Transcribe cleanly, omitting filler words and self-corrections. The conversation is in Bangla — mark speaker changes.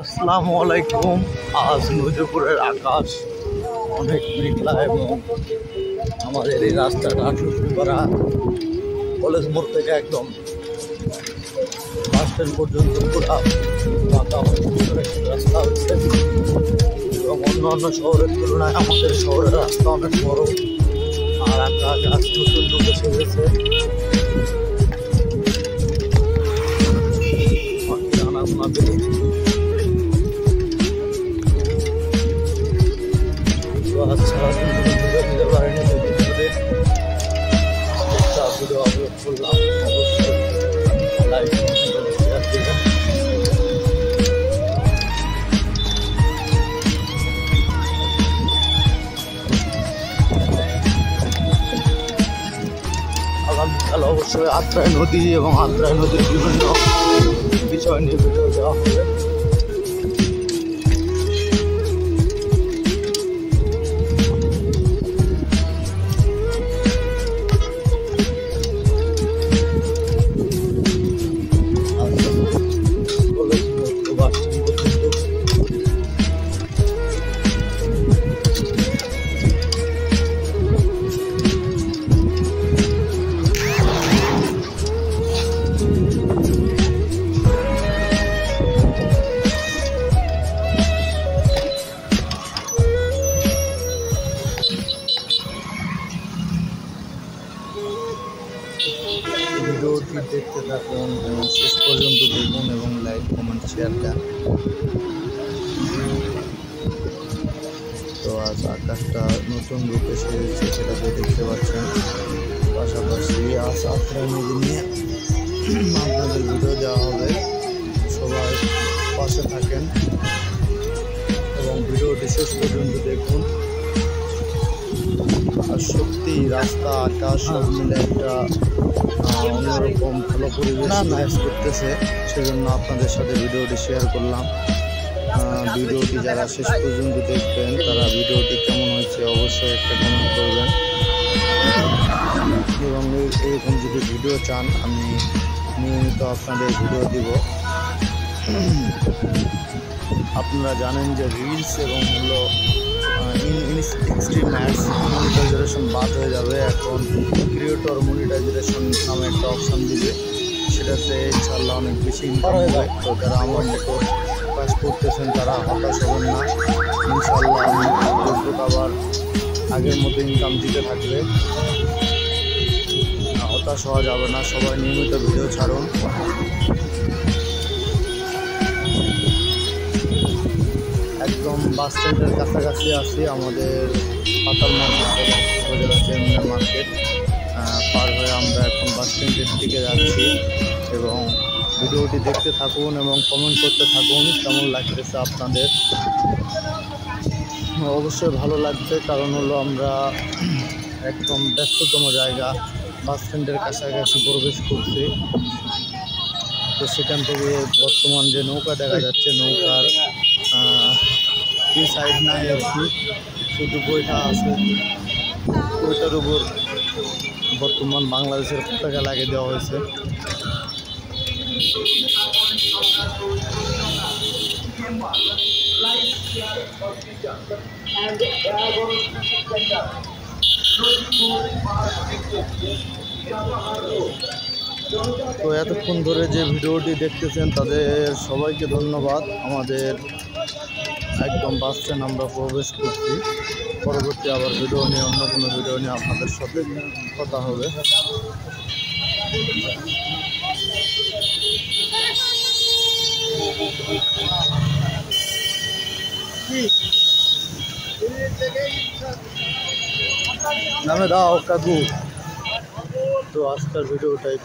Speaker 1: আসসালামু আলাইকুম। আজ নদীপুরের আকাশ অনেক মেঘলা এবং আমাদের এই রাস্তাটা শুরু করা কলেজ মোড় থেকে একদম বাস স্ট্যান্ড পর্যন্ত পুরা ফাঁকা রাস্তা হচ্ছে এবং অন্য শহরের তুলনায় আমাদের শহরের রাস্তা অনেক বড় আর আকাশ আজ নতুন রূপে সেজেছে। আগামীকাল অবশ্যই আত্রাই নদী এবং আত্রাই নদীর বিভিন্ন বিষয় নিয়ে ভিডিও দেওয়া হবে। ভিডিওটি দেখতে থাকুন এবং শেষ পর্যন্ত দেখুন এবং লাইক কমেন্ট শেয়ার দেন। তো আজ আকাশটা নতুন রূপে সেরেছে, সেটা তো দেখতে পাচ্ছেন। পাশাপাশি আজ আত্রাই নদী নিয়ে আপনাদের ভিডিও দেওয়া হবে। সবাই পাশে থাকেন এবং ভিডিওটি শেষ পর্যন্ত দেখুন। আর সত্যি রাস্তা আকাশ সব মিলে একটা অন্যরকম ভালো পরিবেশ করতেছে, সেজন্য আপনাদের সাথে ভিডিওটি শেয়ার করলাম। ভিডিওটি যারা শেষ পর্যন্ত দেখবেন তারা ভিডিওটি কেমন হয়েছে অবশ্যই একটা কমেন্ট করবেন এবং এরকম যদি ভিডিও চান আমি নিয়মিত আপনাদের ভিডিও দিব। আপনারা জানেন যে রিলস এবং হলো এক্সট্রিম অ্যাডস মনিটাইজেশন বাদ হয়ে যাবে। এখন ক্রিয়েটর মনিটাইজেশন নামে একটা অপশান দিবে, সেটাতে ইনশাল্লাহ অনেক বেশি ইনকাম হবে। তো যারা আমার মতো কাজ করতেছেন তারা হতাশ হবেন না, ইনশাল্লাহ ফেসবুক আবার আগের মতো ইনকাম দিতে থাকবে, হতাশ হওয়া যাবে না। সবাই নিয়মিত ভিডিও ছাড়ুন। একদম বাস স্ট্যান্ডের কাছাকাছি আছি, আমাদের পাতাল মার্কেট উপজেলা চেয়ারম্যান মার্কেট পার হয়ে আমরা এখন বাস স্ট্যান্ডের দিকে যাচ্ছি এবং ভিডিওটি দেখতে থাকুন এবং কমেন্ট করতে থাকুন কেমন লাগতেছে আপনাদের। অবশ্যই ভালো লাগবে, কারণ হলো আমরা একদম ব্যস্ততম জায়গা বাস স্ট্যান্ডের কাছাকাছি প্রবেশ করছি। তো সেখান থেকে বর্তমান যে নৌকা দেখা যাচ্ছে, নৌকার এই সাইড নাই আর কি, শুধু বইটা আছে, বইটার উপর বর্তমান বাংলাদেশের পতাকা লাগিয়ে দেওয়া হয়েছে। তো এতক্ষণ ধরে যে ভিডিওটি দেখতেছেন তাদের সবাইকে ধন্যবাদ। আমাদের একদম বাস স্ট্যান্ড আমরা প্রবেশ করছি। পরবর্তী আবার ভিডিও নিয়ে অন্য কোনো ভিডিও নিয়ে আপনাদের সাথে কথা হবে। নামে দাও কাকু। তো আজকের ভিডিওটাই